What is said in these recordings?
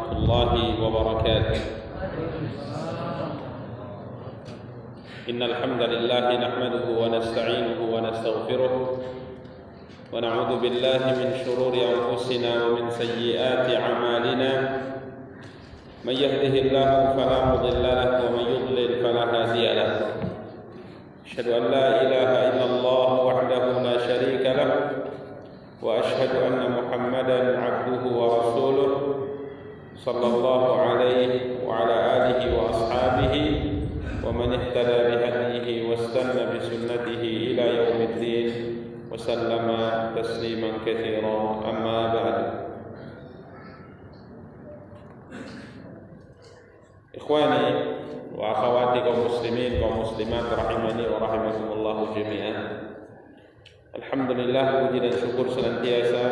ورحمة الله وبركاته. إن الحمد لله نحمده ونستعينه ونستغفره ونعوذ بالله من شرور أنفسنا ومن سيئات أعمالنا. من يهده الله فلا مضل له ومن يضلل فلا هادي له. أشهد أن لا إله إلا الله وحده لا شريك له وأشهد أن محمدا عبده ورسوله صلى الله عليه وعلى آله وأصحابه ومن اهتدى بهديه واستنى بسنته إلى يوم الدين وسلم تسليما كثيرا. أما بعد. Ikhwani wa akhawati kaum muslimin kaum muslimat rahimani wa rahimakumullah jami'an. Alhamdulillah, puji dan syukur senantiasa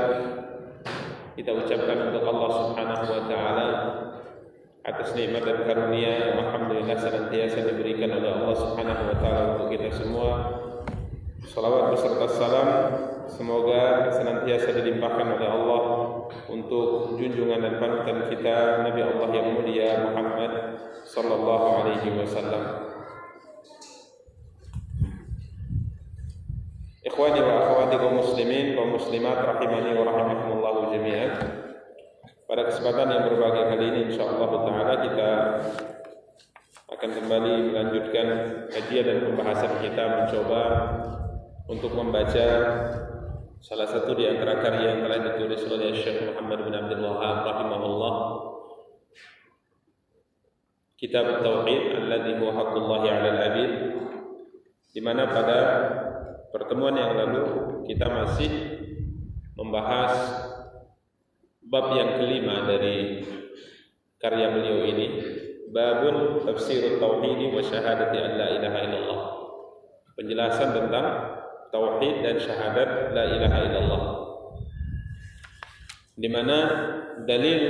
kita ucapkan untuk Allah Subhanahu wa taala atas nikmat dan karunia yang alhamdulillah senantiasa diberikan oleh Allah Subhanahu wa taala untuk kita semua. Salawat beserta salam semoga senantiasa dilimpahkan oleh Allah untuk junjungan dan panutan kita Nabi Allah yang mulia Muhammad sallallahu alaihi wasallam. Ikhwani wa akhwati kaum muslimin kaum muslimat rahimani wa rahimakumullah jami'an. Pada kesempatan yang berbahagia kali ini insyaallah taala kita akan kembali melanjutkan kajian dan pembahasan kita, mencoba untuk membaca salah satu di antara karya yang telah ditulis oleh Syekh Muhammad bin Abdul Wahhab rahimahullah, Kitab Tauhid alladzi huwa haqqullahi 'alal 'abid, di mana pada pertemuan yang lalu kita masih membahas bab yang kelima dari karya beliau ini, babun tafsirut tauhid wa syahadati an la ilaha illallah, penjelasan tentang tauhid dan syahadat la ilaha illallah, di mana dalil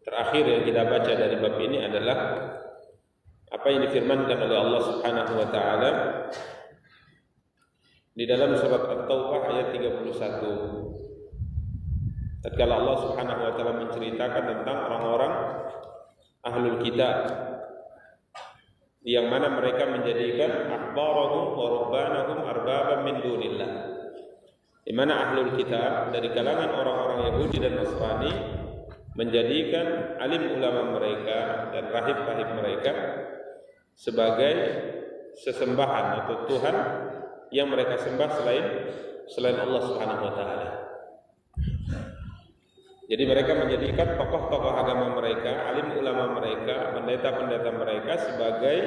terakhir yang kita baca dari bab ini adalah apa yang difirmankan oleh Allah Subhanahu wa taala di dalam surat At-Taubah ayat 31. Tatkala Allah Subhanahu wa taala menceritakan tentang orang-orang ahlul kitab yang mana mereka menjadikan ahbarahum wa rubbanahum arbaban min dunillah, di mana ahlul kitab dari kalangan orang-orang Yahudi dan Nasrani menjadikan alim ulama mereka dan rahib-rahib mereka sebagai sesembahan atau Tuhan yang mereka sembah selain Allah Subhanahu wa taala. Jadi mereka menjadikan tokoh-tokoh agama mereka, alim ulama mereka, pendeta-pendeta mereka sebagai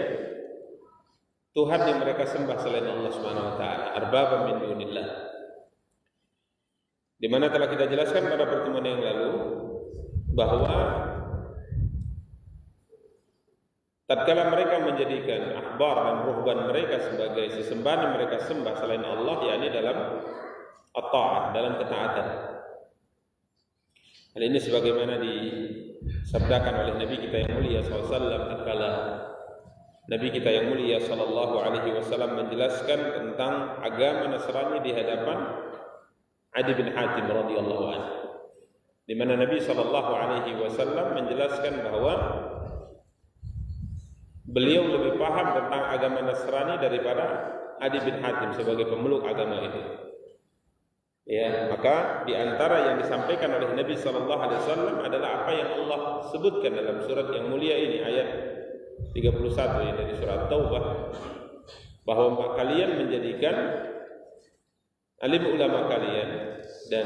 Tuhan yang mereka sembah selain Allah Subhanahu wa taala, arbabam min dunillah. Di mana telah kita jelaskan pada pertemuan yang lalu bahwa tatkala mereka menjadikan ahbar dan ruhban mereka sebagai sesembahan yang mereka sembah selain Allah, yakni dalam at-ta'ah, dalam ketaatan. Hal ini sebagaimana disabdakan oleh Nabi kita yang mulia SAW tatkala Nabi kita yang mulia sallallahu alaihi wasallam menjelaskan tentang agama Nasrani di hadapan Adi bin Hatim radhiyallahu anhu, di mana Nabi sallallahu alaihi wasallam menjelaskan bahwa beliau lebih paham tentang agama Nasrani daripada Adi bin Hatim sebagai pemeluk agama itu. Ya, maka di antara yang disampaikan oleh Nabi sallallahu alaihi wasallam adalah apa yang Allah sebutkan dalam surat yang mulia ini, ayat 31 ya, dari surat Taubah, bahwa kalian menjadikan alim ulama kalian dan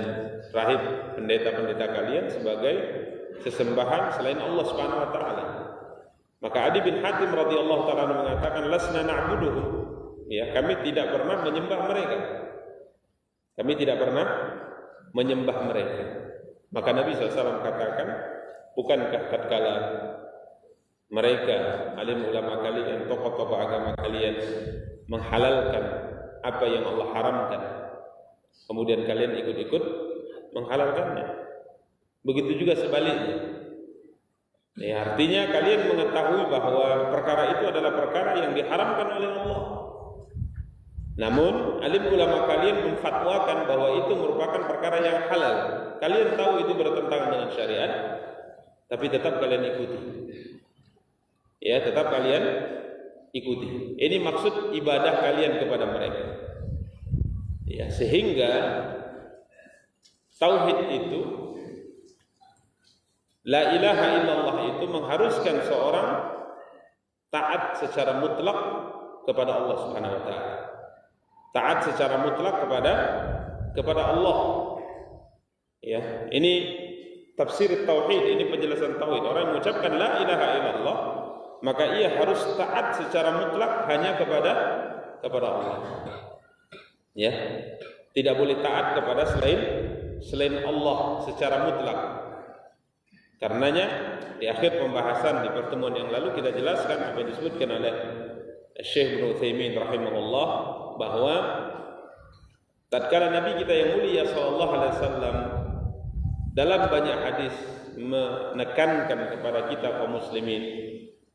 rahib pendeta-pendeta kalian sebagai sesembahan selain Allah Subhanahu wa taala. Maka Adi bin Hatim radhiyallahu taala mengatakan, lasna na'buduhum, ya, kami tidak pernah menyembah mereka. Kami tidak pernah menyembah mereka. Maka Nabi SAW katakan, bukankah tatkala mereka alim ulama kalian, tokoh-tokoh agama kalian menghalalkan apa yang Allah haramkan, kemudian kalian ikut-ikut menghalalkannya? Begitu juga sebaliknya. Ya, artinya kalian mengetahui bahwa perkara itu adalah perkara yang diharamkan oleh Allah. Namun alim ulama kalian memfatwakan bahwa itu merupakan perkara yang halal. Kalian tahu itu bertentangan dengan syariat, tapi tetap kalian ikuti. Ya, tetap kalian ikuti. Ini maksud ibadah kalian kepada mereka. Ya, sehingga tauhid itu, la ilaha illallah itu mengharuskan seorang taat secara mutlak kepada Allah Subhanahu wa taala. Taat secara mutlak kepada Allah. Ya, ini tafsir tauhid, ini penjelasan tauhid. Orang yang mengucapkan la ilaha illallah, maka ia harus taat secara mutlak hanya kepada Allah. Ya, tidak boleh taat kepada selain Allah secara mutlak. Karenanya di akhir pembahasan di pertemuan yang lalu kita jelaskan apa yang disebutkan oleh Syekh Ibnu Utsaimin rahimahullah, bahwa tatkala Nabi kita yang mulia sallallahu alaihi wasallam dalam banyak hadis menekankan kepada kita kaum muslimin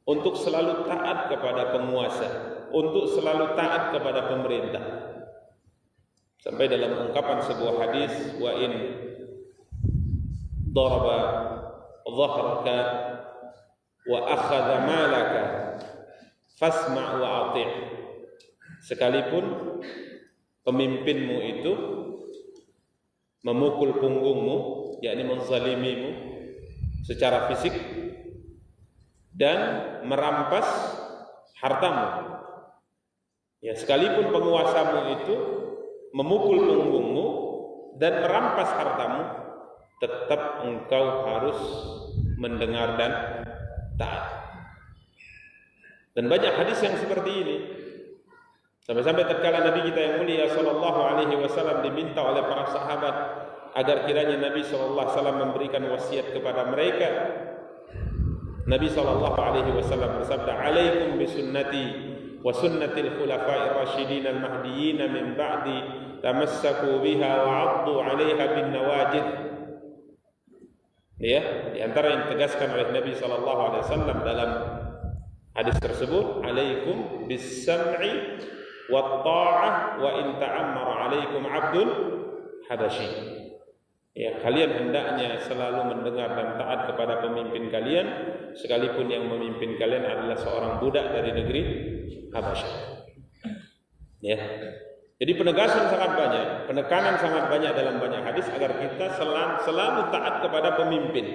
untuk selalu taat kepada penguasa, untuk selalu taat kepada pemerintah. Sampai dalam ungkapan sebuah hadis, wa in daraba dhahraka wa akhadha malaka fasma' wa ati'. Sekalipun pemimpinmu itu memukul punggungmu, yakni menzalimimu secara fisik dan merampas hartamu. Ya, sekalipun penguasamu itu memukul punggungmu dan merampas hartamu, tetap engkau harus mendengar dan taat. Dan banyak hadis yang seperti ini. Sampai-sampai tatkala Nabi kita yang mulia sallallahu alaihi wasallam diminta oleh para sahabat agar kiranya Nabi sallallahu alaihi wasallam memberikan wasiat kepada mereka, Nabi sallallahu alaihi wasallam bersabda, "Alaikum bisunnati wa sunnatil khulafa'ir rasyidin al-mahdiyyin min ba'di, tamassaku biha wa 'addu 'alaiha bin nawajid." Ya, di antara yang ditegaskan oleh Nabi sallallahu alaihi wasallam dalam hadis tersebut, "Alaikum bis-sam'i wat ta'ah wa in ta'ammara 'alaikum 'abdun habasyi." Ya, kalian hendaknya selalu mendengar dan taat kepada pemimpin kalian, sekalipun yang memimpin kalian adalah seorang budak dari negeri Habasyah. Ya. Jadi penegasan sangat banyak, penekanan sangat banyak dalam banyak hadis agar kita selalu taat kepada pemimpin.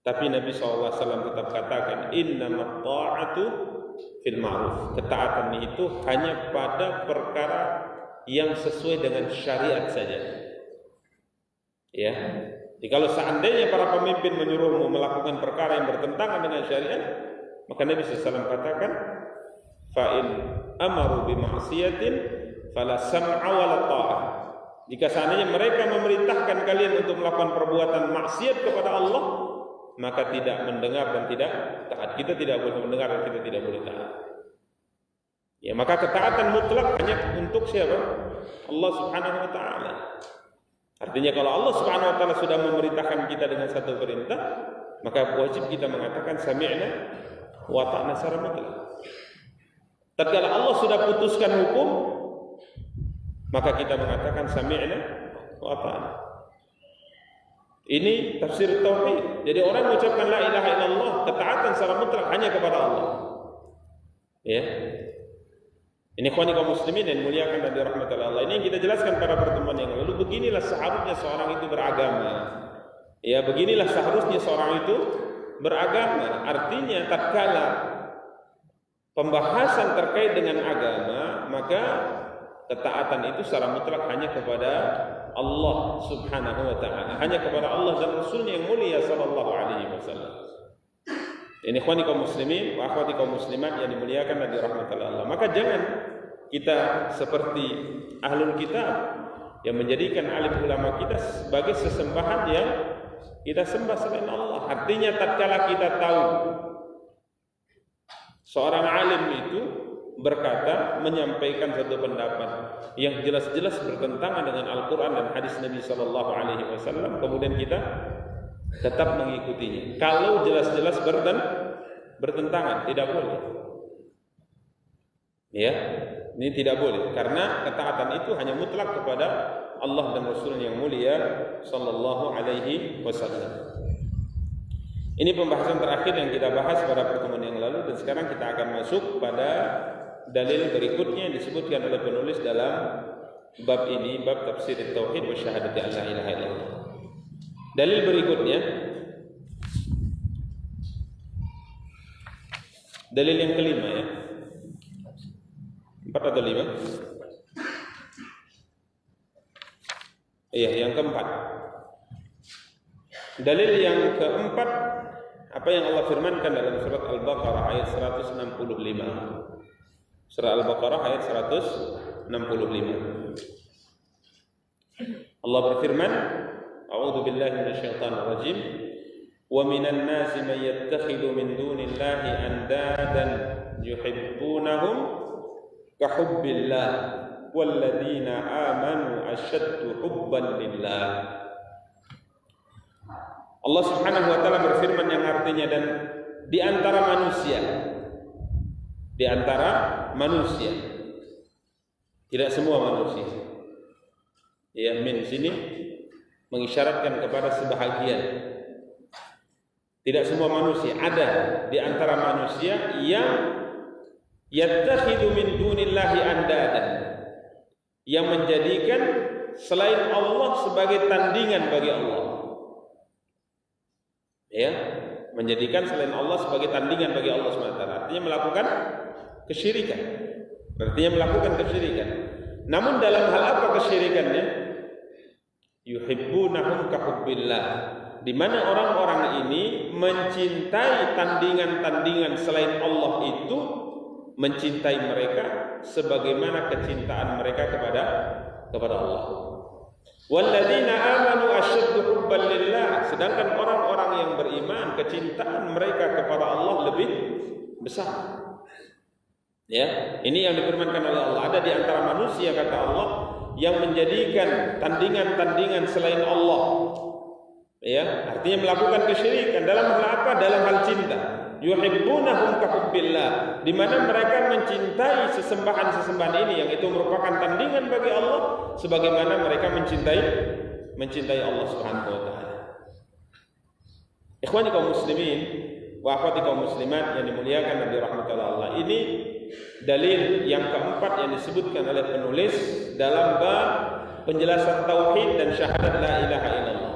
Tapi Nabi SAW tetap katakan, innamat ta'atu fil ma'ruf. Ketaatan itu hanya pada perkara yang sesuai dengan syariat saja. Ya, jadi kalau seandainya para pemimpin menyuruhmu melakukan perkara yang bertentangan dengan syariat, maka Nabi SAW katakan, fa'in amaru bima'siyatin fala sam'a wala ta'ah. Jika seandainya mereka memerintahkan kalian untuk melakukan perbuatan maksiat kepada Allah, maka tidak mendengar dan tidak taat. Kita tidak boleh mendengar dan kita tidak boleh taat. Ya, maka ketaatan mutlak hanya untuk siapa? Allah Subhanahu wa taala. Artinya kalau Allah Subhanahu wa taala sudah memerintahkan kita dengan satu perintah, maka wajib kita mengatakan sami'na wa ta'na secara mutlak. Tatkala Allah sudah putuskan hukum, maka kita mengatakan sami'na wa ta'na. Ini tafsir tauhid. Jadi orang mengucapkan la ilaha illallah, ketaatan secara mutlak hanya kepada Allah. Ya. Ini ikhwani kaum muslimin yang muliakan dan dirahmati Allah. Ini yang kita jelaskan pada pertemuan yang lalu. Beginilah seharusnya seorang itu beragama. Ya, beginilah seharusnya seorang itu beragama. Artinya tatkala pembahasan terkait dengan agama, maka ketaatan itu secara mutlak hanya kepada Allah Subhanahu wa taala, hanya kepada Allah dan Rasulnya yang mulia sallallahu alaihi wasallam. Ini ikhwani kaum muslimin wa akhwati kaum muslimat yang dimuliakan dan dirahmati Allah. Maka jangan kita seperti ahlul kitab yang menjadikan alim ulama kita sebagai sesembahan yang kita sembah selain Allah. Artinya tatkala kita tahu seorang alim itu berkata, menyampaikan satu pendapat yang jelas-jelas bertentangan dengan Al-Quran dan hadis Nabi sallallahu alaihi wasallam, kemudian kita tetap mengikutinya. Kalau jelas-jelas bertentangan, tidak boleh. Ya, ini tidak boleh karena ketaatan itu hanya mutlak kepada Allah dan Rasul yang mulia sallallahu alaihi wasallam. Ini pembahasan terakhir yang kita bahas pada pertemuan yang lalu, dan sekarang kita akan masuk pada dalil berikutnya yang disebutkan oleh penulis dalam bab ini, bab tafsir tauhid wa syahadati an la ilaha illallah. Dalil berikutnya, dalil yang kelima ya. 4 atau 5? Iya, yang keempat. Dalil yang keempat, apa yang Allah firmankan dalam surat Al-Baqarah ayat 165. Surah Al-Baqarah ayat 165. Allah berfirman, A'udzu billahi minasyaitonir rajim. Wa minan nasi may yattakhidhu min dunillahi andadan yuhibbunahum ka hubbillah walladzina amanu asyaddu hubban lillah. Allah Subhanahu wa taala berfirman yang artinya, dan di antara manusia, tidak semua manusia. Ya, min sini mengisyaratkan kepada sebahagian. Tidak semua manusia, ada di antara manusia yang yattakhidhu min dunillahi andadan, yang menjadikan selain Allah sebagai tandingan bagi Allah. Ya, menjadikan selain Allah sebagai tandingan bagi Allah SWT. Artinya melakukan kesyirikan. Namun dalam hal apa kesyirikannya? Yuhibbunahum ka hubbillah, di mana orang-orang ini mencintai tandingan-tandingan selain Allah itu, mencintai mereka sebagaimana kecintaan mereka kepada Allah. Walladzina amanu asyaddu hubban lillah, sedangkan orang-orang yang beriman kecintaan mereka kepada Allah lebih besar. Ya, ini yang difirmankan oleh Allah. Ada di antara manusia, kata Allah, yang menjadikan tandingan-tandingan selain Allah. Ya, artinya melakukan kesyirikan dalam hal apa? Dalam hal cinta. Yuhibbunahum ka hubbillah, di mana mereka mencintai sesembahan-sesembahan ini yang itu merupakan tandingan bagi Allah sebagaimana mereka mencintai Allah Subhanahu wa taala. Ikhwani kaum muslimin wa akhwati kaum muslimat yang dimuliakan dan dirahmati Allah, ini dalil yang keempat yang disebutkan oleh penulis dalam bab penjelasan tauhid dan syahadat la ilaha illallah.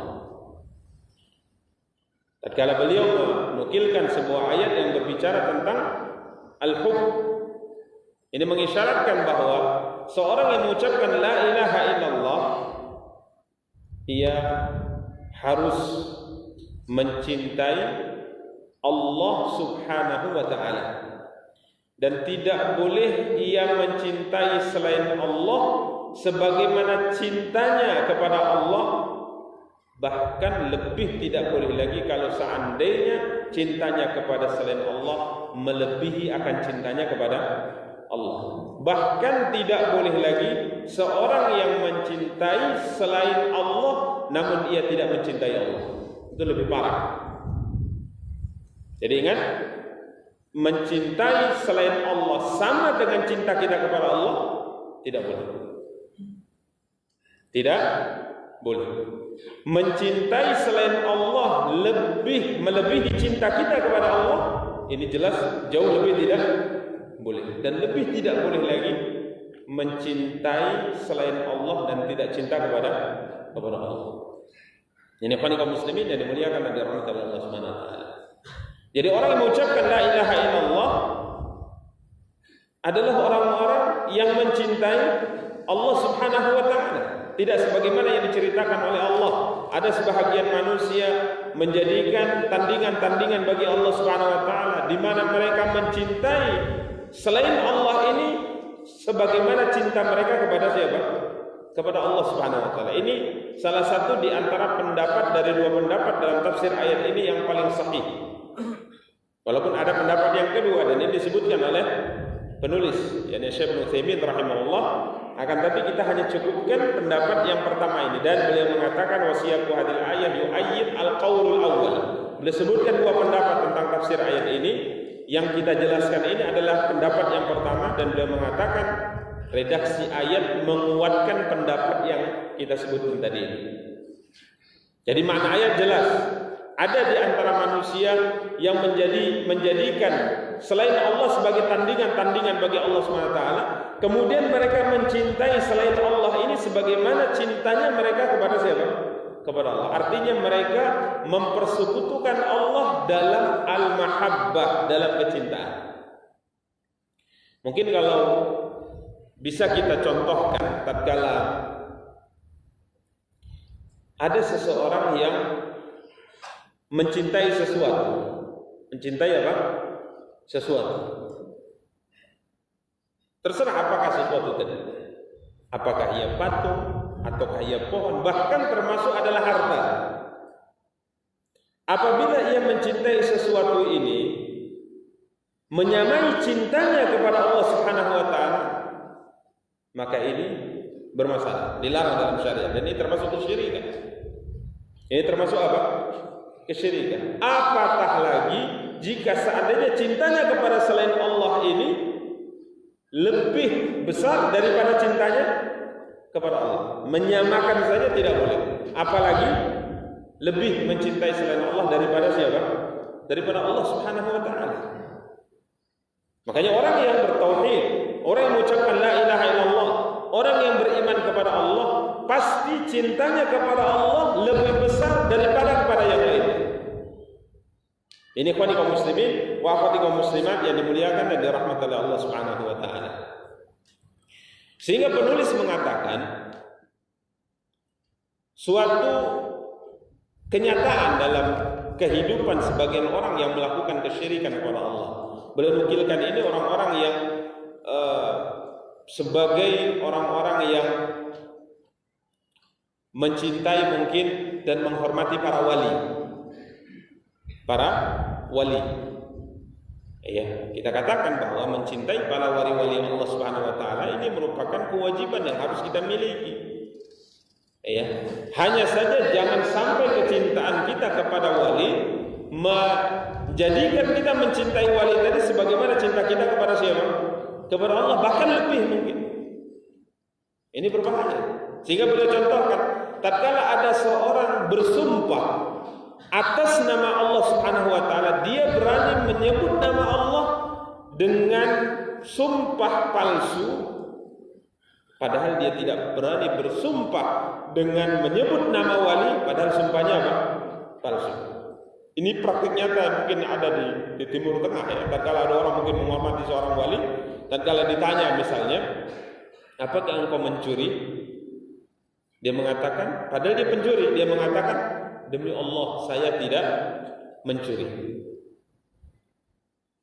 Tatkala beliau menukilkan sebuah ayat yang berbicara tentang al-hub, ini mengisyaratkan bahwa seorang yang mengucapkan la ilaha illallah, ia harus mencintai Allah Subhanahu wa ta'ala, dan tidak boleh ia mencintai selain Allah sebagaimana cintanya kepada Allah. Bahkan lebih tidak boleh lagi kalau seandainya cintanya kepada selain Allah melebihi akan cintanya kepada Allah. Bahkan tidak boleh lagi seorang yang mencintai selain Allah namun ia tidak mencintai Allah. Itu lebih parah. Jadi ingat, mencintai selain Allah sama dengan cinta kita kepada Allah tidak boleh. Tidak boleh. Mencintai selain Allah melebihi cinta kita kepada Allah, ini jelas jauh lebih tidak boleh. Dan lebih tidak boleh lagi mencintai selain Allah dan tidak cinta kepada Allah. Ini kaum muslimin yang dimuliakan dan dirahmati Allah Subhanahu wa taala. Jadi orang yang mengucapkan la ilaha illallah adalah orang-orang yang mencintai Allah Subhanahu wa taala. Tidak sebagaimana yang diceritakan oleh Allah, ada sebahagian manusia menjadikan tandingan-tandingan bagi Allah Subhanahu wa taala, di mana mereka mencintai selain Allah ini sebagaimana cinta mereka kepada siapa? Kepada Allah Subhanahu wa taala. Ini salah satu di antara pendapat dari dua pendapat dalam tafsir ayat ini yang paling sahih. Walaupun ada pendapat yang kedua dan ini disebutkan oleh penulis, yakni Syekh Ibnu Utsaimin rahimahullah, akan tapi kita hanya cukupkan pendapat yang pertama ini, dan beliau mengatakan wasiyaqu hadil ayat yu'ayyid al-qaulul awwal. Beliau sebutkan dua pendapat tentang tafsir ayat ini. Yang kita jelaskan ini adalah pendapat yang pertama, dan beliau mengatakan redaksi ayat menguatkan pendapat yang kita sebutkan tadi ini. Jadi makna ayat jelas, ada di antara manusia yang menjadikan selain Allah sebagai tandingan bagi Allah SWT, kemudian mereka mencintai selain Allah ini sebagaimana cintanya mereka kepada siapa? Kepada Allah. Artinya mereka mempersekutukan Allah dalam al-mahabbah, dalam kecintaan. Mungkin kalau bisa kita contohkan, tatkala ada seseorang yang mencintai sesuatu. Mencintai apa? Sesuatu. Terserah apakah sesuatu tadi. Apakah ia patung, ataukah ia pohon, bahkan termasuk adalah harta. Apabila ia mencintai sesuatu ini, menyamai cintanya kepada Allah Subhanahu wa taala, maka ini bermasalah, dilarang dalam syariat, dan ini termasuk kesyirikan. Ini termasuk apa? Kesyirikan. Apatah lagi jika seandainya cintanya kepada selain Allah ini lebih besar daripada cintanya kepada Allah. Menyamakan saja tidak boleh. Apalagi lebih mencintai selain Allah daripada siapa? Daripada Allah Subhanahu wa taala. Makanya orang yang bertauhid, orang yang mengucapkan la ilaha illallah, orang yang beriman kepada Allah, pasti cintanya kepada Allah lebih besar daripada kepada yang lain. Ini ikhwani kaum muslimin wa akhwati kaum muslimat yang dimuliakan dan dirahmati oleh Allah Subhanahu wa taala. Sehingga penulis mengatakan suatu kenyataan dalam kehidupan sebagian orang yang melakukan kesyirikan kepada Allah. Beliau nukilkan ini orang-orang yang sebagai orang-orang yang mencintai mungkin dan menghormati para wali. Para wali. Ya, kita katakan bahwa mencintai para wali-wali Allah Subhanahu wa taala ini merupakan kewajiban yang harus kita miliki. Ya, hanya saja jangan sampai kecintaan kita kepada wali menjadikan kita mencintai wali tadi sebagaimana cinta kita kepada siapa? Kepada Allah, bahkan lebih mungkin. Ini berbahaya. Sehingga beliau contohkan, tatkala ada seorang bersumpah atas nama Allah Subhanahu wa taala, dia berani menyebut nama Allah dengan sumpah palsu, padahal dia tidak berani bersumpah dengan menyebut nama wali, padahal sumpahnya apa? Palsu. Ini praktik nyata mungkin ada di Timur Tengah ya. Tatkala ada orang mungkin menghormati seorang wali, tatkala ditanya misalnya, apakah engkau mencuri? Dia mengatakan, padahal dia pencuri, dia mengatakan, demi Allah saya tidak mencuri.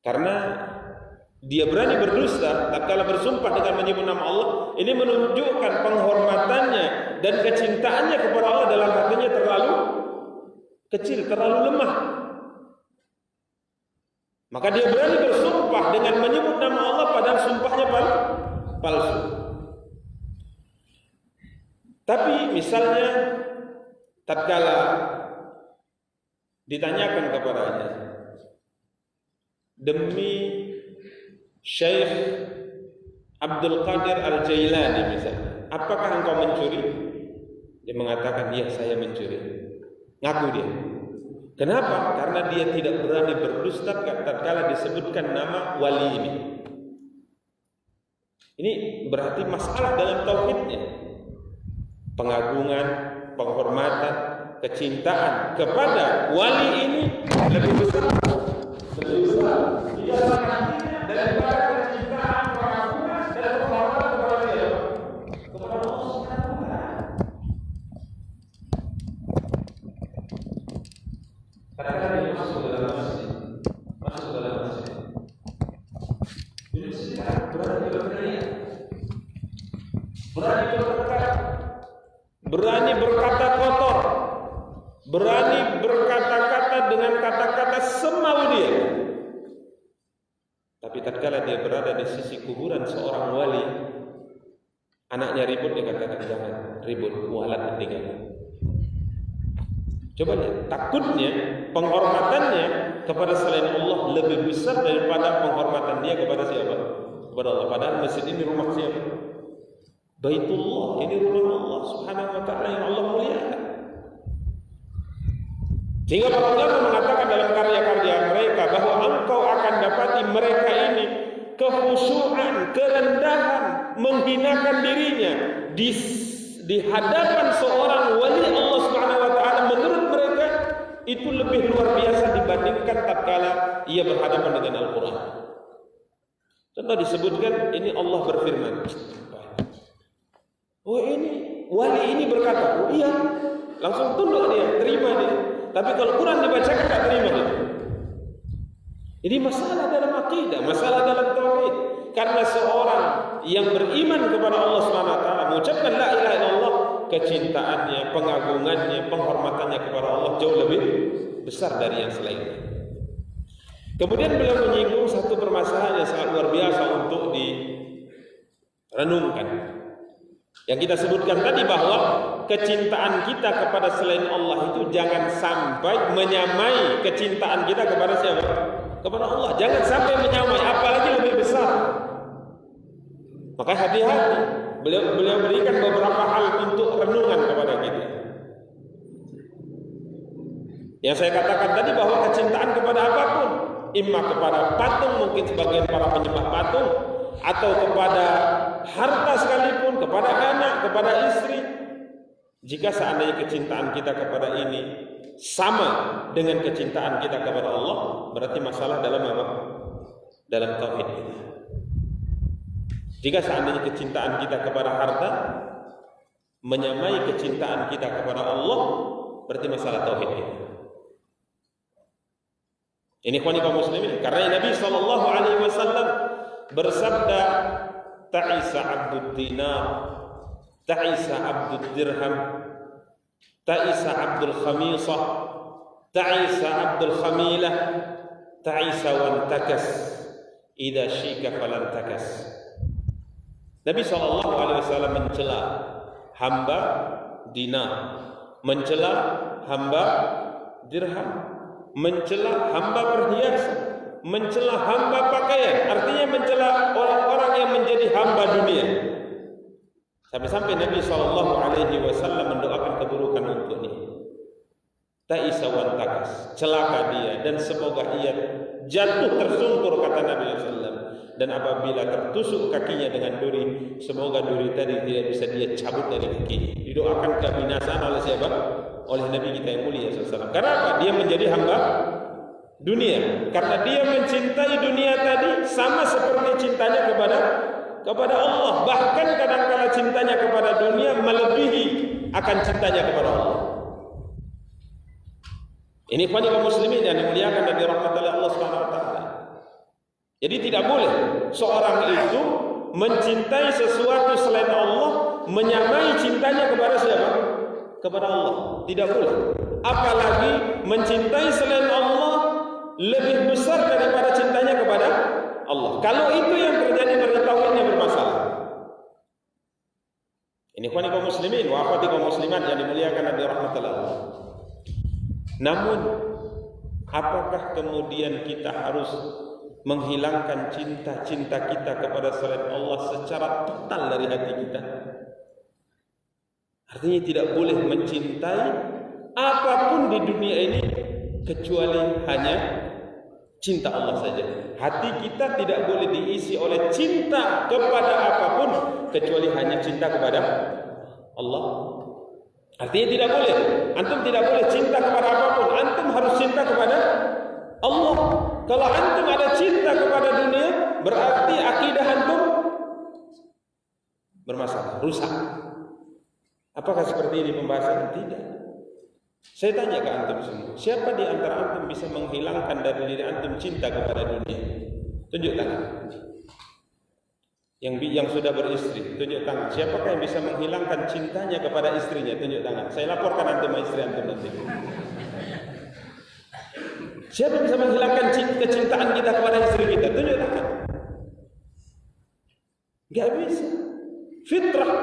Karena dia berani berdusta tatkala bersumpah dengan menyebut nama Allah, ini menunjukkan penghormatannya dan kecintaannya kepada Allah dalam hatinya terlalu kecil, terlalu lemah. Maka dia berani bersumpah dengan menyebut nama Allah padahal sumpahnya palsu. Tapi misalnya tatkala ditanyakan kepadanya, demi Syekh Abdul Qadir Al-Jailani misalnya, apakah engkau mencuri? Dia mengatakan, iya saya mencuri. Ngaku dia. Kenapa? Karena dia tidak berani berdusta tatkala disebutkan nama wali ini. Ini berarti masalah dalam tauhidnya. Pengagungan, penghormatan, kecintaan kepada wali ini lebih besar. Lebih besar. Dia sangat daripada kecintaan, pengagungan dan penghormatan kepada dia. Kepada Allah Subhanahu wa taala. Kadang-kadang dia masuk dalam masjid. Di masjid berani berteriak, berani berkata, berani berkata kotor, berani berkata-kata dengan kata-kata semau dia. Tapi tatkala dia berada di sisi kuburan seorang wali, anaknya ribut, dia katakan jangan ribut, walat tinggal. Coba lihat, takutnya, penghormatannya kepada selain Allah lebih besar daripada penghormatan dia kepada siapa? Kepada Allah. Padahal masjid ini rumah siapa? Baitullah, ini rumah Allah Subhanahu wa taala yang Allah muliakan. Sehingga para ulama mengatakan dalam karya-karya mereka bahwa engkau akan dapati mereka ini kekhusyuan, kerendahan, menghinakan dirinya di hadapan seorang wali Allah Subhanahu wa taala. Menurut mereka itu lebih luar biasa dibandingkan tatkala ia berhadapan dengan Al-Qur'an. Contoh disebutkan ini Allah berfirman. Oh ini wali ini berkata, oh iya, langsung tunduk dia, terima dia. Tapi kalau Quran dibacakan tak terima dia. Ini masalah dalam akidah, masalah dalam tauhid. Karena seorang yang beriman kepada Allah Subhanahu wa taala mengucapkan la ilaha illallah, kecintaannya, pengagungannya, penghormatannya kepada Allah jauh lebih besar dari yang selainnya. Kemudian beliau menyinggung satu permasalahan yang sangat luar biasa untuk direnungkan. Yang kita sebutkan tadi bahwa kecintaan kita kepada selain Allah itu jangan sampai menyamai kecintaan kita kepada siapa? Kepada Allah. Jangan sampai menyamai, apalagi lebih besar. Maka hati-hati. Beliau berikan beberapa hal untuk renungan kepada kita. Yang saya katakan tadi bahwa kecintaan kepada apapun, imma kepada patung, mungkin sebagian para penyembah patung, atau kepada harta sekalipun, kepada anak, kepada istri. Jika seandainya kecintaan kita kepada ini sama dengan kecintaan kita kepada Allah, berarti masalah dalam apa? Dalam tauhid kita. Jika seandainya kecintaan kita kepada harta menyamai kecintaan kita kepada Allah, berarti masalah tauhid kita. Ini kaum muslimin, karena Nabi sallallahu alaihi wasallam bersabda, ta'isa 'abdud dinar, ta'isa 'abdud dirham, ta'isa 'abdul khamisah, ta'isa 'abdul khamilah, ta'isa wan takas, idza syika falan takas. Nabi sallallahu alaihi wasallam mencela hamba dinar, mencela hamba dirham, mencela hamba perhiasan, mencela hamba pakaian, artinya mencela orang-orang yang menjadi hamba dunia. Sampai-sampai Nabi SAW mendoakan keburukan untuknya. Ta'isa wan takas, celaka dia dan semoga ia jatuh tersungkur, kata Nabi SAW. Dan apabila tertusuk kakinya dengan duri, semoga duri tadi tidak bisa dia cabut dari kakinya. Didoakan kebinasaan oleh siapa? Oleh Nabi kita yang mulia SAW. Kenapa? Dia menjadi hamba dunia. Karena dia mencintai dunia tadi sama seperti cintanya kepada Allah. Bahkan kadang-kala cintanya kepada dunia melebihi akan cintanya kepada Allah. Ini kaum muslimin yang dimuliakan dan dirahmati oleh Allah Subhanahu wa taala. Jadi tidak boleh seorang itu mencintai sesuatu selain Allah menyamai cintanya kepada siapa? Kepada Allah. Tidak boleh. Apalagi mencintai selain Allah lebih besar daripada cintanya kepada Allah. Kalau itu yang terjadi, berarti tauhidnya bermasalah. Ini kaum muslimin wa akhwati kaum muslimat yang dimuliakan dan dirahmati Allah. Namun apakah kemudian kita harus menghilangkan cinta-cinta kita kepada selain Allah secara total dari hati kita? Artinya tidak boleh mencintai apapun di dunia ini kecuali hanya cinta Allah saja. Hati kita tidak boleh diisi oleh cinta kepada apapun kecuali hanya cinta kepada Allah. Artinya tidak boleh, antum tidak boleh cinta kepada apapun, antum harus cinta kepada Allah. Kalau antum ada cinta kepada dunia, berarti akidah antum bermasalah, rusak. Apakah seperti ini pembahasan? Tidak. Saya tanya ke antum semua, siapa di antara antum bisa menghilangkan dari diri antum cinta kepada dunia? Tunjuk tangan. Yang sudah beristri, tunjuk tangan. Siapakah yang bisa menghilangkan cintanya kepada istrinya? Tunjuk tangan. Saya laporkan antum istri antum nanti. Siapa yang bisa menghilangkan kecintaan kita kepada istri kita? Tunjuk tangan. Gak bisa. Fitrah.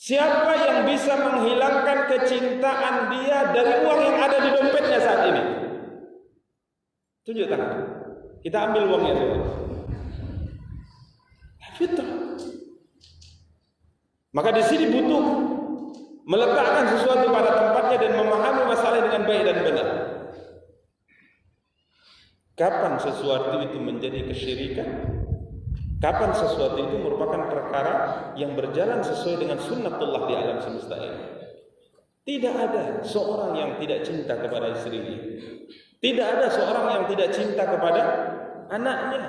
Siapa yang bisa menghilangkan kecintaan dia dari uang yang ada di dompetnya saat ini? Tunjuk tangan. Kita ambil uangnya dulu. Fitrah. Maka di sini butuh meletakkan sesuatu pada tempatnya dan memahami masalah dengan baik dan benar. Kapan sesuatu itu menjadi kesyirikan? Kapan sesuatu itu merupakan perkara yang berjalan sesuai dengan sunnatullah di alam semesta ini? Tidak ada seorang yang tidak cinta kepada istrinya. Tidak ada seorang yang tidak cinta kepada anaknya.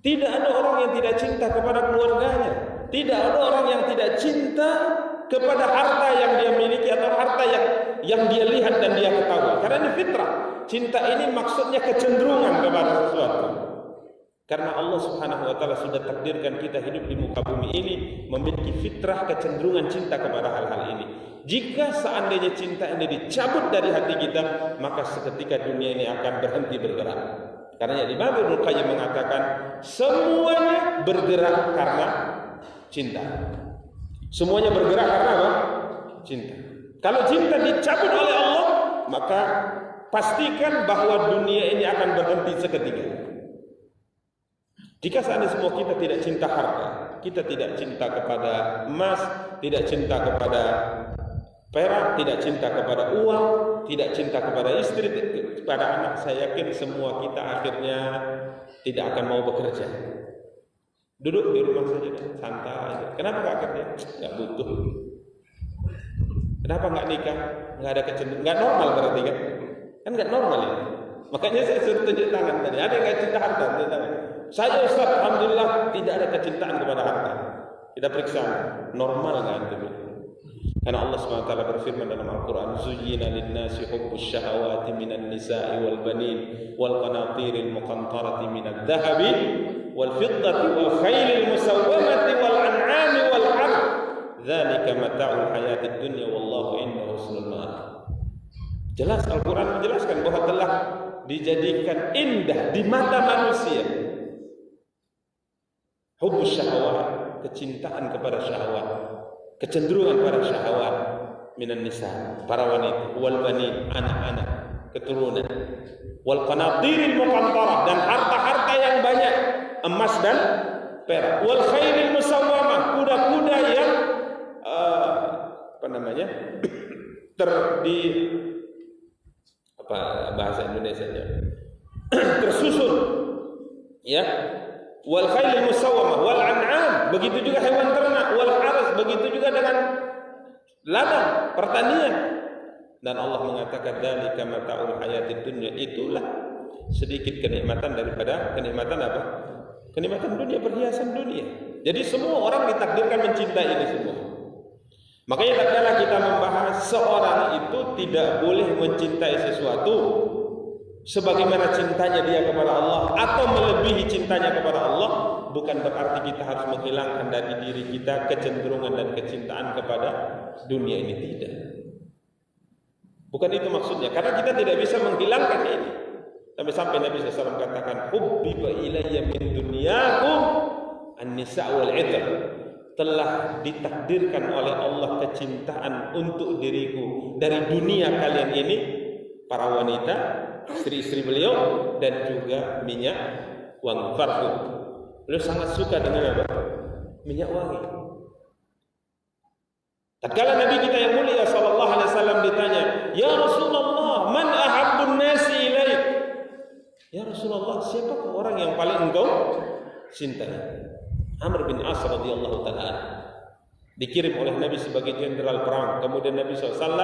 Tidak ada orang yang tidak cinta kepada keluarganya. Tidak ada orang yang tidak cinta kepada harta yang dia miliki atau harta yang dia lihat dan dia ketahui. Karena ini fitrah. Cinta ini maksudnya kecenderungan kepada sesuatu. Karena Allah Subhanahu wa taala sudah takdirkan kita hidup di muka bumi ini memiliki fitrah kecenderungan cinta kepada hal-hal ini. Jika seandainya cinta ini dicabut dari hati kita, maka seketika dunia ini akan berhenti bergerak. Karena Imam Ibnu Qayyim mengatakan semuanya bergerak karena cinta. Semuanya bergerak karena apa? Cinta. Kalau cinta dicabut oleh Allah, maka pastikan bahwa dunia ini akan berhenti seketika. Jika seandainya semua kita tidak cinta harta, kita tidak cinta kepada emas, tidak cinta kepada perak, tidak cinta kepada uang, tidak cinta kepada istri, kepada anak, saya yakin semua kita akhirnya tidak akan mau bekerja. Duduk di rumah saja, santai. Kenapa nggak kerja? Nggak butuh. Kenapa nggak nikah? Nggak ada kecenderungan. Nggak normal berarti kan? Kan nggak normal ini. Makanya saya suruh tunjuk tangan tadi. Ada yang nggak cinta harta? Tunjuk tangan. Saya Ustaz, alhamdulillah tidak ada kecintaan kepada harta. Kita periksa normal nggak itu? Karena Allah SWT berfirman dalam Al-Quran, Zuyyina linnasi hubbus syahawati minan nisa'i wal banin wal qanatiril muqantarati minad dhahabi wal fiddati wal khailil musawwamati wal an'ami wal harth dzalika mata'ul hayatid dunya wallahu indahu husnul ma'ab. Jelas Al-Quran menjelaskan bahwa telah dijadikan indah di mata manusia hubbus syahawat, kecintaan kepada syahwat, kecenderungan pada syahwat minan nisa, para wanita, wal banin, anak-anak, keturunan, wal qanatiril muqantarah, dan harta-harta yang banyak, emas dan perak, wal khairil musawwamah, kuda-kuda yang bahasa Indonesianya tersusun, ya, wal khailil musawwamah wal an'am, begitu juga hewan ternak, wal haras, begitu juga dengan ladang pertanian. Dan Allah mengatakan dzalika mata'ul hayatid dunya, itulah sedikit kenikmatan daripada kenikmatan apa? Kenikmatan dunia, perhiasan dunia. Jadi semua orang ditakdirkan mencintai ini semua. Makanya tatkala kita membahas seorang itu tidak boleh mencintai sesuatu sebagaimana cintanya dia kepada Allah atau melebihi cintanya kepada Allah, bukan berarti kita harus menghilangkan dari diri kita kecenderungan dan kecintaan kepada dunia ini, tidak. Bukan itu maksudnya, karena kita tidak bisa menghilangkan ini. Sampai Nabi SAW katakan, hubbiba ilayya min dunyakum an-nisa' wal 'idhr. Telah ditakdirkan oleh Allah kecintaan untuk diriku dari dunia kalian ini, para wanita, istri-istri beliau, dan juga minyak wangi, parfum. Beliau sangat suka dengan apa? Minyak wangi. Tatkala Nabi kita yang mulia sallallahu alaihi wasallam ditanya, "Ya Rasulullah, man ahabbun nasi ilaik?" Ya Rasulullah, siapakah orang yang paling engkau cintai? Amr bin As radhiyallahu taala dikirim oleh Nabi sebagai jenderal perang. Kemudian Nabi SAW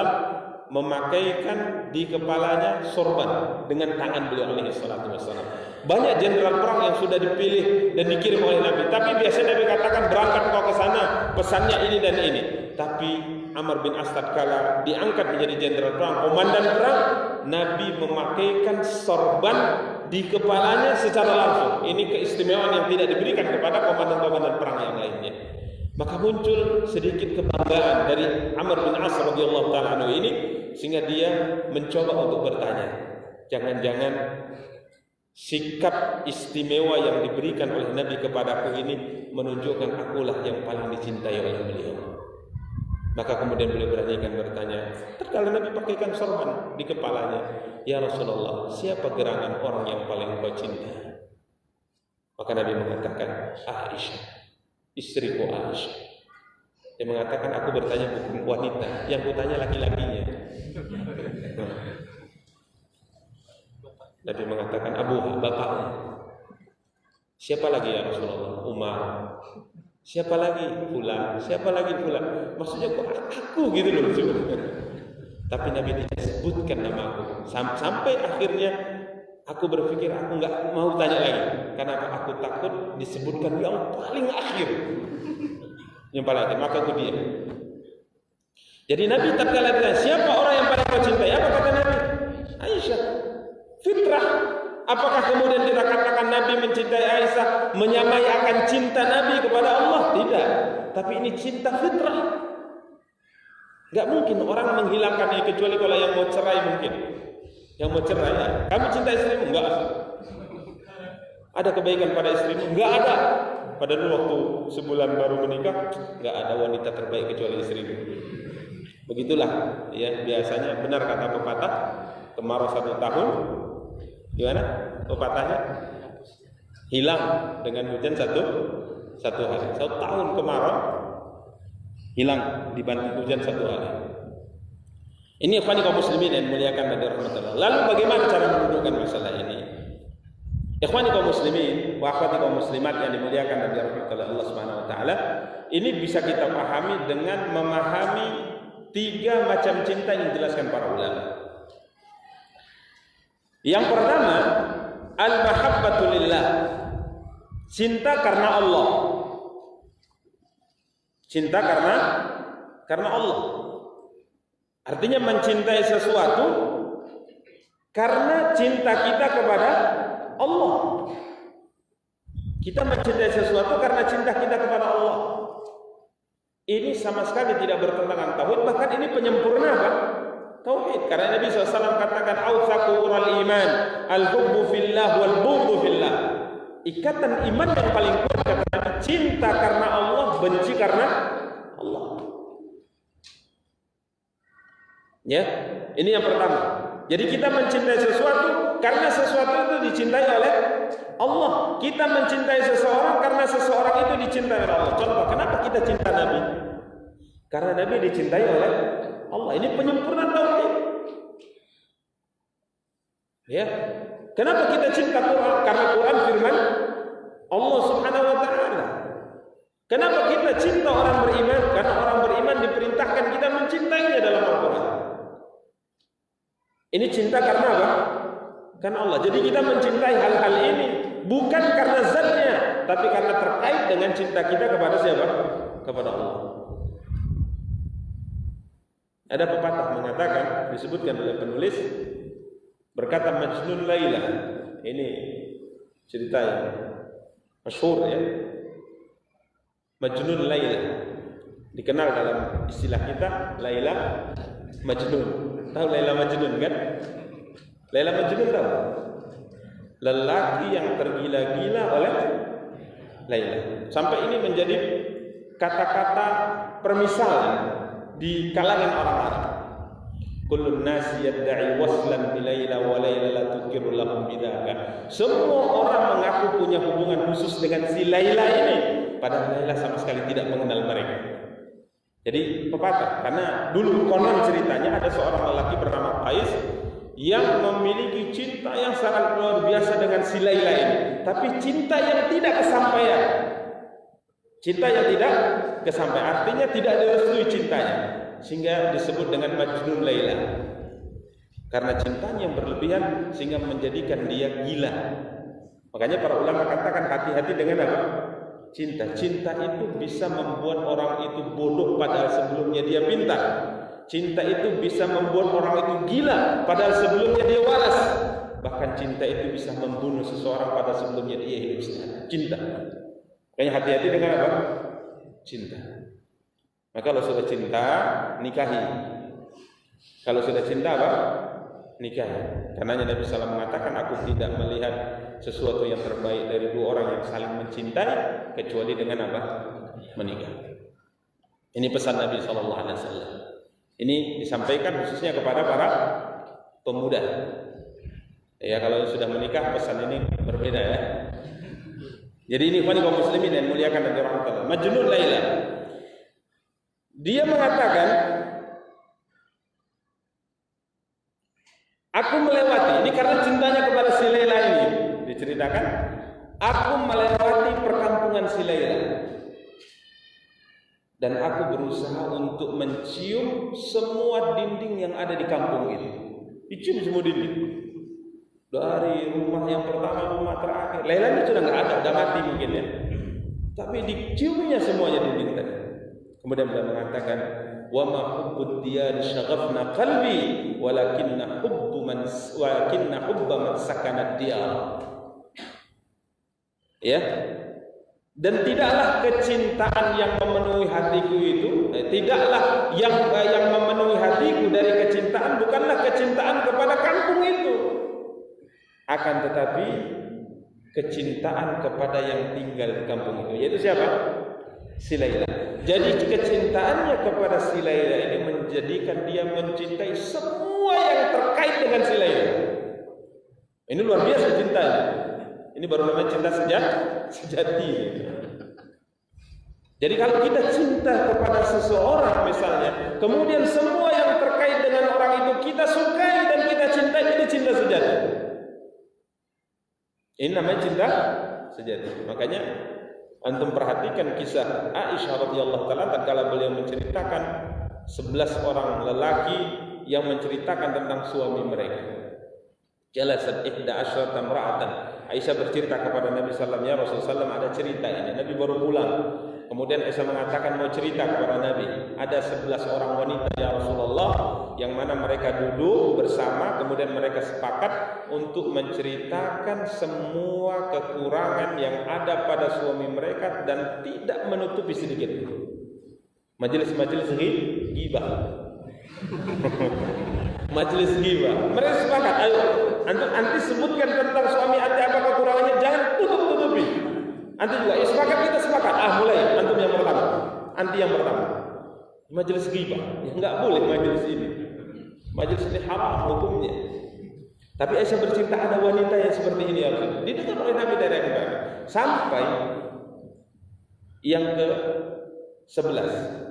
memakaikan di kepalanya sorban dengan tangan beliau alaihi salatu wassalam. Banyak jenderal perang yang sudah dipilih dan dikirim oleh Nabi, tapi biasanya Nabi katakan berangkat kau ke sana, pesannya ini dan ini. Tapi Amr bin As tatkala diangkat menjadi jenderal perang, komandan perang, Nabi memakaikan sorban di kepalanya secara langsung. Ini keistimewaan yang tidak diberikan kepada komandan-komandan perang yang lainnya. Maka muncul sedikit kebanggaan dari Amr bin As radhiyallahu taala anhu ini, sehingga dia mencoba untuk bertanya, jangan-jangan sikap istimewa yang diberikan oleh Nabi kepadaku ini menunjukkan akulah yang paling dicintai oleh beliau. Maka kemudian beliau beranikan bertanya, tatkala Nabi pakaikan sorban di kepalanya, "Ya Rasulullah, siapa gerangan orang yang paling kau cinta?" Maka Nabi mengatakan, "Aisyah, istriku Aisyah." Dia mengatakan, aku bertanya bukan wanita, yang kutanya laki-lakinya. Nabi mengatakan, Abu, bapaknya. Siapa lagi ya Rasulullah? Umar. Siapa lagi? Fulan. Siapa lagi Fulan? Maksudnya kok aku gitu loh sebenarnya. Tapi Nabi tidak sebutkan nama aku. Sampai akhirnya aku berpikir aku nggak mau tanya lagi. Karena aku takut disebutkan yang paling akhir. Yang paling akhir, maka aku diam. Jadi Nabi tatkala ditanya, siapa orang yang paling kau cintai? Apa kata Nabi? Aisyah. Fitrah. Apakah kemudian kita katakan Nabi mencintai Aisyah menyamai akan cinta Nabi kepada Allah? Tidak. Tapi ini cinta fitrah. Gak mungkin orang menghilangkannya kecuali kalau yang mau cerai mungkin. Yang mau cerai, ya. Kamu cinta istrimu? Enggak. Ada kebaikan pada istrimu? Enggak ada. Pada dulu waktu sebulan baru menikah, enggak ada wanita terbaik kecuali istrimu. Begitulah, ya biasanya benar kata pepatah, kemarau 1 tahun. Gimana pepatahnya? Hilang dengan hujan satu hari. 1 tahun kemarau hilang dibantu hujan 1 hari. Ini ikhwani kaum muslimin yang muliakan dan rahmatullah. Lalu bagaimana cara mendudukkan masalah ini? Ikhwani kaum muslimin wa akhwati kaum muslimat yang dimuliakan dan dirahmati Allah Subhanahu wa taala, ini bisa kita pahami dengan memahami 3 macam cinta yang dijelaskan para ulama. Yang pertama, al-mahabbatu lillah. Cinta karena Allah. Cinta karena Allah. Artinya mencintai sesuatu karena cinta kita kepada Allah. Kita mencintai sesuatu karena cinta kita kepada Allah. Ini sama sekali tidak bertentangan tauhid, bahkan ini penyempurna apa? Tauhid. Karena Nabi SAW katakan awthaqu ural iman al-hubbu fillah wal bughdu fillah. Ikatan iman yang paling kuat kata cinta karena Allah, benci karena Allah. Ya, ini yang pertama. Jadi kita mencintai sesuatu karena sesuatu itu dicintai oleh Allah. Kita mencintai seseorang karena seseorang itu dicintai oleh Allah. Contoh, kenapa kita cinta Nabi? Karena Nabi dicintai oleh Allah. Ini penyempurna tauhid. Ya. Kenapa kita cinta Quran? Karena Quran firman Allah Subhanahu wa taala. Kenapa kita cinta orang beriman? Karena orang beriman diperintahkan kita mencintainya dalam Al-Quran. Ini cinta karena apa? Karena Allah. Jadi kita mencintai hal-hal ini bukan karena zatnya, tapi karena terkait dengan cinta kita kepada siapa? Kepada Allah. Ada pepatah mengatakan, disebutkan oleh penulis, berkata Majnun Laila. Ini cerita yang masyhur ya. Majnun Laila dikenal dalam istilah kita Laila Majnun. Tahu Laila Majnun kan? Laila Majnun tahu? Lelaki yang tergila-gila oleh Laila. Sampai ini menjadi kata-kata permisalan di kalangan orang Arab. Kullun nasi yadda'i waslan bi Laila wa Laila la tukiru lahum bidzaka. Semua orang mengaku punya hubungan khusus dengan si Laila ini, padahal Laila sama sekali tidak mengenal mereka. Jadi pepatah, karena dulu konon ceritanya ada seorang lelaki bernama Qais yang memiliki cinta yang sangat luar biasa dengan si Laila ini, tapi cinta yang tidak kesampaian. Cinta yang tidak kesampaian, artinya tidak direstui cintanya, sehingga disebut dengan Majnun Laila. Karena cintanya yang berlebihan sehingga menjadikan dia gila. Makanya para ulama katakan hati-hati dengan apa? Cinta. Cinta itu bisa membuat orang itu bodoh padahal sebelumnya dia pintar. Cinta itu bisa membuat orang itu gila padahal sebelumnya dia waras. Bahkan cinta itu bisa membunuh seseorang padahal sebelumnya dia hidup sehat. Cinta. Makanya hati-hati dengan apa? Cinta. Maka kalau sudah cinta, nikahi. Kalau sudah cinta apa? Nikahi. Karena Nabi SAW mengatakan, aku tidak melihat sesuatu yang terbaik dari 2 orang yang saling mencintai kecuali dengan apa? Menikah. Ini pesan Nabi SAW. Ini disampaikan khususnya kepada para pemuda. Ya, kalau sudah menikah pesan ini berbeda ya. Jadi ini kaum muslimin yang muliakan dan dirahmati Allah. Majnun Laila. Dia mengatakan, aku melewati, ini karena cintanya kepada si Laila ini, diceritakan, aku melewati perkampungan si Laila dan aku berusaha untuk mencium semua dinding yang ada di kampung itu. Dicium semua dinding, dari rumah yang pertama, rumah terakhir. Laila itu sudah nggak ada, sudah mati mungkin ya, tapi diciumnya semuanya dinding tadi. Kemudian beliau mengatakan, wa ma hubbud diyar syaghafna qalbi walakinna hubba man sakana diyar. Ya. Dan tidaklah kecintaan yang memenuhi hatiku itu, tidaklah yang memenuhi hatiku dari kecintaan bukanlah kecintaan kepada kampung itu, akan tetapi kecintaan kepada yang tinggal di kampung itu, yaitu siapa? Si Laila. Jadi kecintaannya kepada si Laila ini menjadikan dia mencintai semua yang terkait dengan si Laila. Ini luar biasa cintanya. Ini baru namanya cinta sejati. Jadi kalau kita cinta kepada seseorang misalnya, kemudian semua yang terkait dengan orang itu kita sukai dan kita cintai, itu cinta sejati. Ini namanya cinta sejati. Makanya antum perhatikan kisah Aisyah radhiyallahu taala tatkala beliau menceritakan 11 orang lelaki yang menceritakan tentang suami mereka. Jalasat 11 imra'atan. Aisyah bercerita kepada Nabi sallallahu alaihi wasallam, ya Rasulullah SAW, ada cerita ini. Nabi baru pulang. Kemudian Aisyah mengatakan mau cerita kepada Nabi. Ada 11 orang wanita ya Rasulullah yang mana mereka duduk bersama, kemudian mereka sepakat untuk menceritakan semua kekurangan yang ada pada suami mereka dan tidak menutupi sedikit. Majelis-majelis ghibah. Majelis ghibah. Mereka sepakat, ayo anti sebutkan tentang suami anti apa kekurangannya, jangan tutup-tutupi. Anti juga, ya sepakat, kita sepakat. Mulai antum yang pertama, anti yang pertama. Majelis ghibah, ya enggak boleh majelis ini. Majelis ini haram hukumnya. Tapi Aisyah bercerita ada wanita yang seperti ini ya, didengar oleh Nabi dari Nabi. Sampai yang ke-11.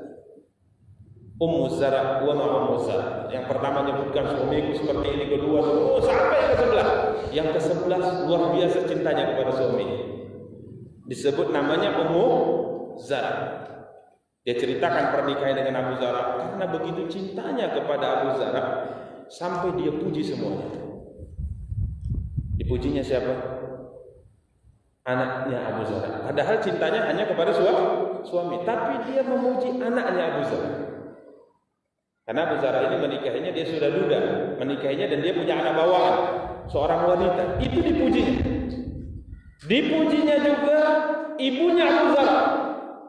Ummu Zara wa Ummu Zara. Yang pertama menyebutkan suamiku seperti ini, kedua sampai ke-11. Yang ke-11 luar biasa cintanya kepada suaminya. Disebut namanya Ummu Zara. Dia ceritakan pernikahan dengan Abu Zara karena begitu cintanya kepada Abu Zara sampai dia puji semuanya. Dipujinya siapa? Anaknya Abu Zara. Padahal cintanya hanya kepada suami, tapi dia memuji anaknya Abu Zara. Karena Abu Zara ini menikahinya, dia sudah duda menikahinya dan dia punya anak bawaan, seorang wanita. Itu dipujinya. Dipujinya juga ibunya Abu Zara.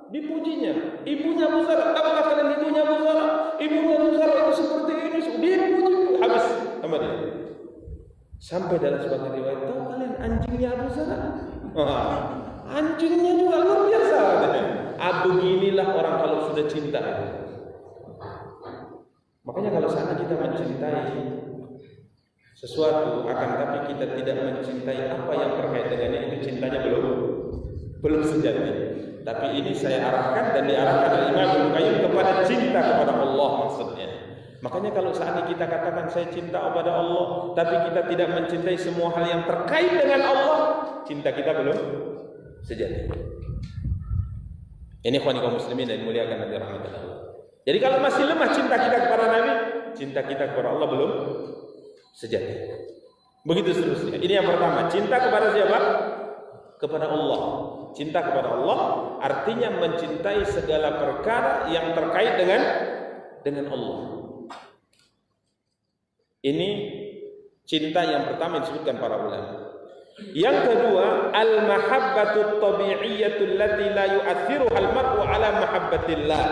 Dipujinya ibunya Abu Zara. Apakah kalian ibunya Abu Zara? Ibunya Abu Zara itu seperti ini. Dipuji habis sama dia. Sampai dalam sebuah riwayat, tahu kalian anjingnya Abu Zara? Anjingnya juga luar biasa. Beginilah orang kalau sudah cinta. Makanya kalau saat kita mencintai sesuatu, akan tapi kita tidak mencintai apa yang terkait dengannya, itu cintanya belum sejati. Tapi ini saya arahkan dan diarahkan oleh Imam Ibnu Qayyim kepada cinta kepada Allah maksudnya. Makanya kalau saat ini kita katakan saya cinta kepada Allah, tapi kita tidak mencintai semua hal yang terkait dengan Allah, cinta kita belum sejati. Ini ikhwan kaum muslimin yang dimuliakan oleh rahmatullah. Jadi kalau masih lemah cinta kita kepada Nabi, cinta kita kepada Allah belum sejati. Begitu seterusnya. Ini yang pertama, cinta kepada siapa? Kepada Allah. Cinta kepada Allah artinya mencintai segala perkara yang terkait dengan Allah. Ini cinta yang pertama yang disebutkan para ulama. Yang kedua, al-mahabbatut tabi'iyyatu allati la yu'athiruha al-mar'u 'ala mahabbatillah.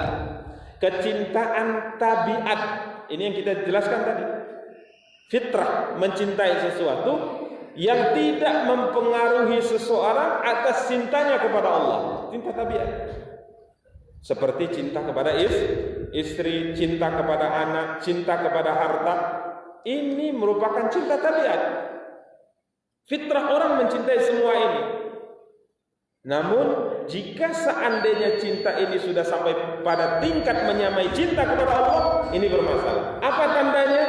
Kecintaan tabiat. Ini yang kita jelaskan tadi. Fitrah, mencintai sesuatu yang tidak mempengaruhi seseorang atas cintanya kepada Allah. Cinta tabiat. Seperti cinta kepada istri, cinta kepada anak, cinta kepada harta. Ini merupakan cinta tabiat. Fitrah orang mencintai semua ini. Namun jika seandainya cinta ini sudah sampai pada tingkat menyamai cinta kepada Allah, ini bermasalah. Apa tandanya?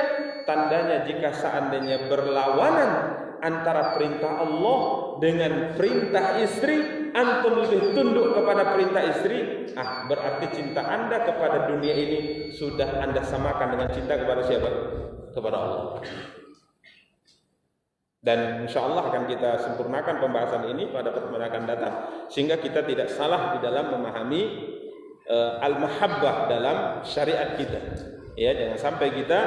Tandanya jika seandainya berlawanan antara perintah Allah dengan perintah istri, antum lebih tunduk kepada perintah istri, berarti cinta Anda kepada dunia ini sudah Anda samakan dengan cinta kepada siapa? Kepada Allah. Dan insya Allah akan kita sempurnakan pembahasan ini pada pertemuan akan datang, sehingga kita tidak salah di dalam memahami al-mahabbah dalam syariat kita. Ya, jangan sampai kita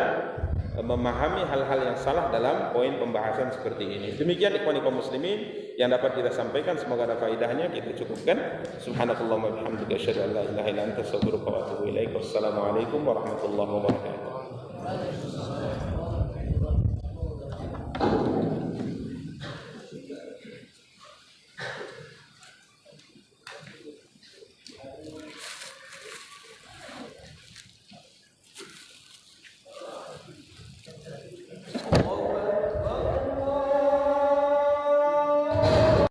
memahami hal-hal yang salah dalam poin pembahasan seperti ini. Demikian ikhwan kaum muslimin yang dapat kita sampaikan, semoga ada faedahnya. Kita cukupkan. Subhanakallahumma wa bihamdika asyhadu an la ilaha illa anta astaghfiruka wa atubu ilaik. Wassalamualaikum warahmatullahi wabarakatuh.